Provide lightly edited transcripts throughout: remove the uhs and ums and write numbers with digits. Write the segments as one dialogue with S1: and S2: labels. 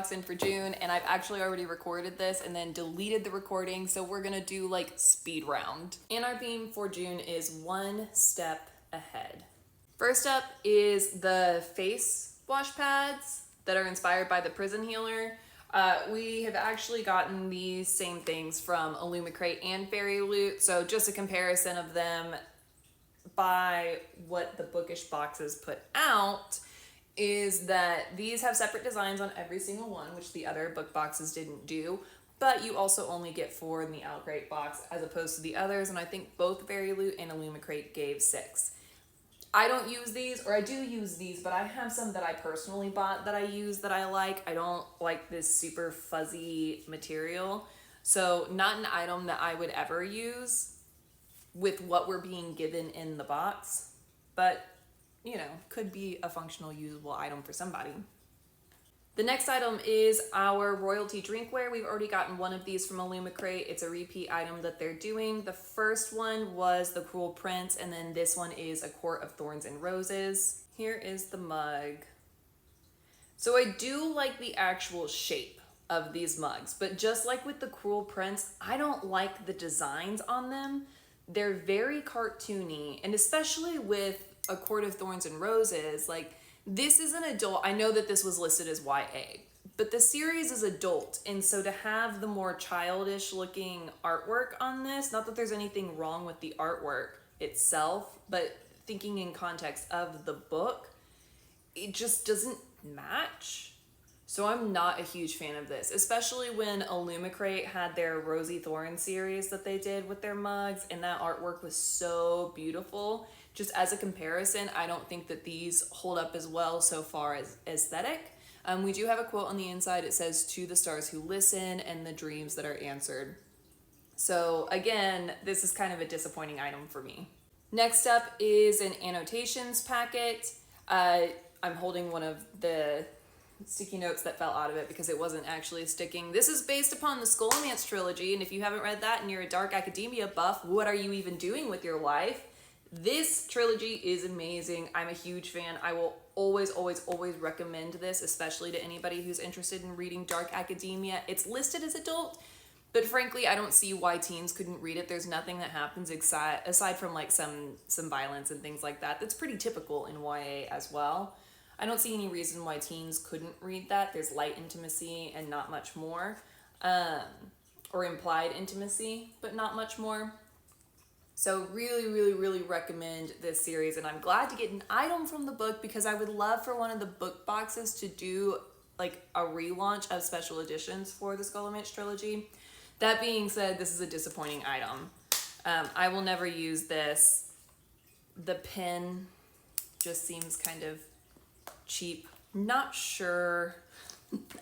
S1: box in for June, and I've actually already recorded this and then deleted the recording, so we're gonna do like speed round. And our theme for June is one step ahead. First up is the face wash pads that are inspired by the Prison Healer. We have actually gotten these same things from Illumicrate and Fairy Loot, so just a comparison of them by what the Bookish boxes put out is that these have separate designs on every single one, which the other book boxes didn't do, but you also only get 4 in the Owlcrate box as opposed to the others, and I think both Fairy Loot and Illumicrate gave 6. I don't use these, or I do use these, but I have some that I personally bought that I use that I like. I don't like this super fuzzy material, so not an item that I would ever use with what we're being given in the box, but you know, could be a functional, usable item for somebody. The next item is our royalty drinkware. We've already gotten one of these from Illumicrate. It's a repeat item that they're doing. The first one was the Cruel Prince, and then this one is a Court of Thorns and Roses. Here is the mug. So I do like the actual shape of these mugs, but just like with the Cruel Prince, I don't like the designs on them. They're very cartoony, and especially with a Court of Thorns and Roses, like this is an adult. I know that this was listed as YA, but the series is adult, and so to have the more childish looking artwork on this, not that there's anything wrong with the artwork itself, but thinking in context of the book, it just doesn't match. So I'm not a huge fan of this, especially when Illumicrate had their Rosy Thorn series that they did with their mugs, and that artwork was so beautiful. Just as a comparison, I don't think that these hold up as well so far as aesthetic. We do have a quote on the inside. It says, "To the stars who listen and the dreams that are answered." So again, this is kind of a disappointing item for me. Next up is an annotations packet. I'm holding one of the sticky notes that fell out of it because it wasn't actually sticking. This is based upon the Scholomance trilogy, and if you haven't read that and you're a dark academia buff, what are you even doing with your life? This trilogy is amazing. I'm a huge fan. I will always recommend this, especially to anybody who's interested in reading dark academia. It's listed as adult, but frankly, I don't see why teens couldn't read it. There's nothing that happens aside from like some violence and things like that. That's pretty typical in YA as well. I don't see any reason why teens couldn't read that. There's light intimacy and not much more, or implied intimacy, but not much more. So really recommend this series, and I'm glad to get an item from the book because I would love for one of the book boxes to do like a relaunch of special editions for the Scholomance trilogy. That being said, this is a disappointing item. I will never use this. The pen just seems kind of cheap. Not sure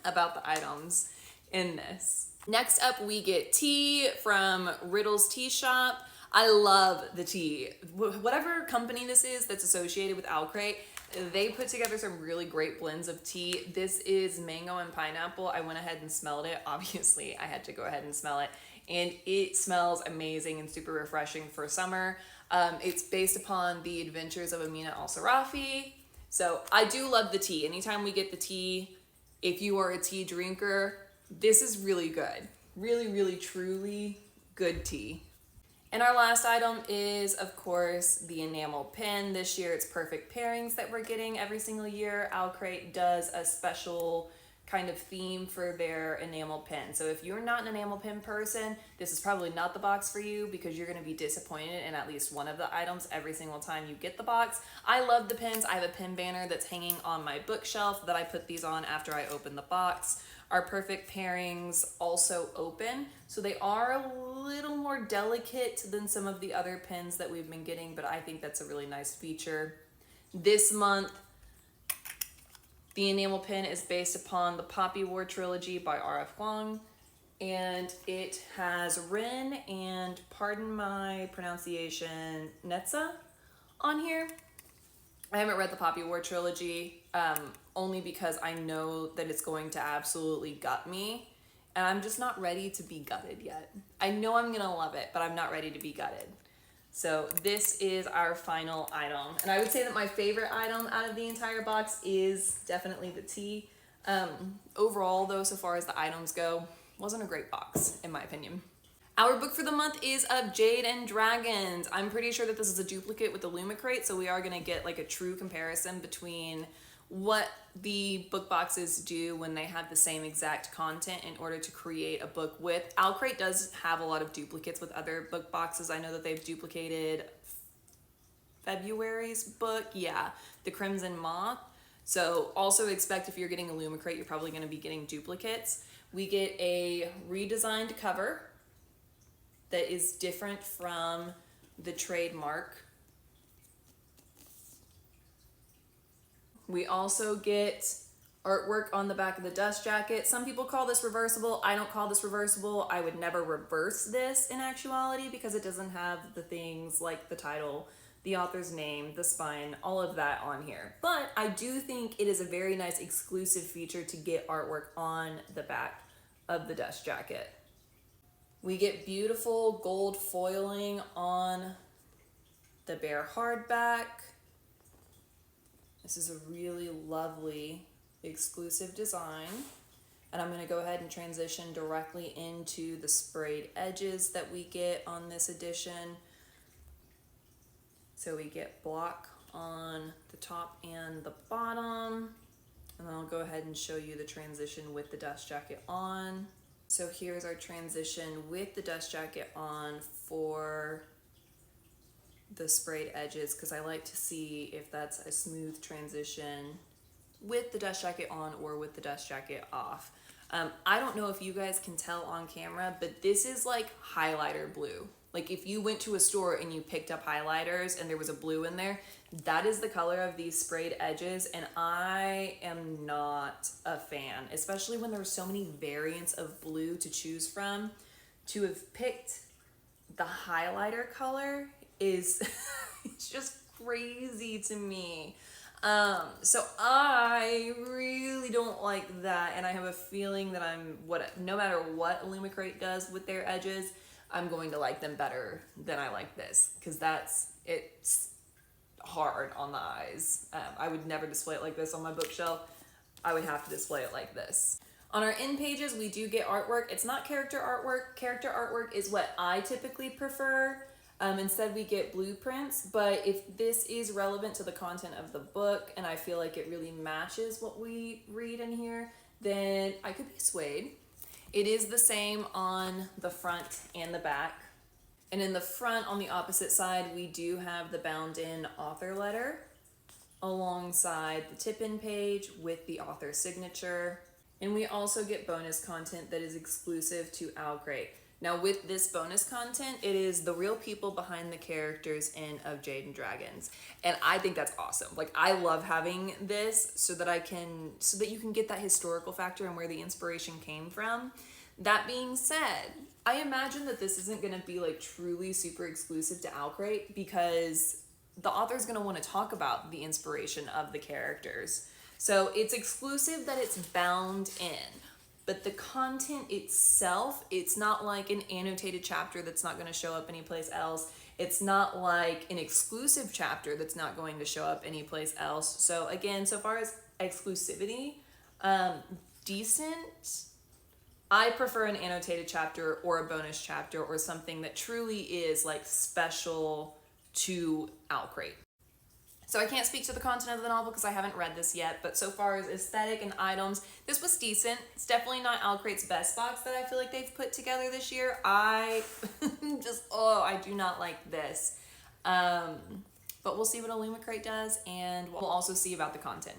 S1: about the items in this. Next up, we get tea from Riddle's Tea Shop. I love the tea. Whatever company this is that's associated with Owlcrate, they put together some really great blends of tea. This is mango and pineapple. I went ahead and smelled it. Obviously, I had to go ahead and smell it. And it smells amazing and super refreshing for summer. It's based upon the adventures of Amina al-Sarafi. So I do love the tea. Anytime we get the tea, if you are a tea drinker, this is really good. Really, truly good tea. And our last item is, of course, the enamel pen. This year it's perfect pairings that we're getting every single year. Owlcrate does a special kind of theme for their enamel pen. So if you're not an enamel pen person, this is probably not the box for you because you're going to be disappointed in at least one of the items every single time you get the box. I love the pens. I have a pen banner that's hanging on my bookshelf that I put these on after I open the box. Our perfect pairings also open, so they are a little more delicate than some of the other pens that we've been getting, but I think that's a really nice feature. This month, the enamel pen is based upon the Poppy War trilogy by R.F. Kuang, and it has Rin and, pardon my pronunciation, Netza on here. I haven't read the Poppy War trilogy, only because I know that it's going to absolutely gut me, and I'm just not ready to be gutted yet. I know I'm gonna love it, but I'm not ready to be gutted. So this is our final item, and I would say that my favorite item out of the entire box is definitely the tea. Overall though, so far as the items go, wasn't a great box in my opinion. Our book for the month is of Jade and Dragons. I'm pretty sure that this is a duplicate with the Illumicrate, so we are gonna get like a true comparison between what the book boxes do when they have the same exact content in order to create a book with. Owlcrate does have a lot of duplicates with other book boxes. I know that they've duplicated February's book, yeah, The Crimson Moth. So also expect if you're getting Illumicrate, you're probably gonna be getting duplicates. We get a redesigned cover that is different from the trademark. We also get artwork on the back of the dust jacket. Some people call this reversible. I don't call this reversible. I would never reverse this in actuality because it doesn't have the things like the title, the author's name, the spine, all of that on here. But I do think it is a very nice exclusive feature to get artwork on the back of the dust jacket. We get beautiful gold foiling on the bare hardback. This is a really lovely exclusive design. And I'm gonna go ahead and transition directly into the sprayed edges that we get on this edition. So we get block on the top and the bottom. And then I'll go ahead and show you the transition with the dust jacket on. So here's our transition with the dust jacket on for the sprayed edges, because I like to see if that's a smooth transition with the dust jacket on or with the dust jacket off. I don't know if you guys can tell on camera, but this is like highlighter blue. Like if you went to a store and you picked up highlighters and there was a blue in there, that is the color of these sprayed edges, and I am not a fan, especially when there's so many variants of blue to choose from. To have picked the highlighter color is it's just crazy to me. So I really don't like that, and I have a feeling that no matter what Illumicrate does with their edges, I'm going to like them better than I like this, because it's hard on the eyes. I would never display it like this on my bookshelf. I would have to display it like this. On our end pages, we do get artwork. It's not character artwork. Character artwork is what I typically prefer. Instead, we get blueprints, but if this is relevant to the content of the book and I feel like it really matches what we read in here, then I could be swayed. It is the same on the front and the back. And in the front, on the opposite side, we do have the bound-in author letter alongside the tip-in page with the author signature. And we also get bonus content that is exclusive to Owlcrate. Now with this bonus content, it is the real people behind the characters in Of Jade and Dragons. And I think that's awesome. Like I love having this so that you can get that historical factor and where the inspiration came from. That being said, I imagine that this isn't gonna be like truly super exclusive to Owlcrate because the author's gonna wanna talk about the inspiration of the characters. So it's exclusive that it's bound in. But the content itself, it's not like an annotated chapter that's not going to show up anyplace else. It's not like an exclusive chapter that's not going to show up anyplace else. So again, so far as exclusivity, decent. I prefer an annotated chapter or a bonus chapter or something that truly is like special to Owlcrate. So I can't speak to the content of the novel because I haven't read this yet, but so far as aesthetic and items, this was decent. It's definitely not Owlcrate's best box that I feel like they've put together this year. I do not like this. But we'll see what Illumicrate does, and we'll also see about the content.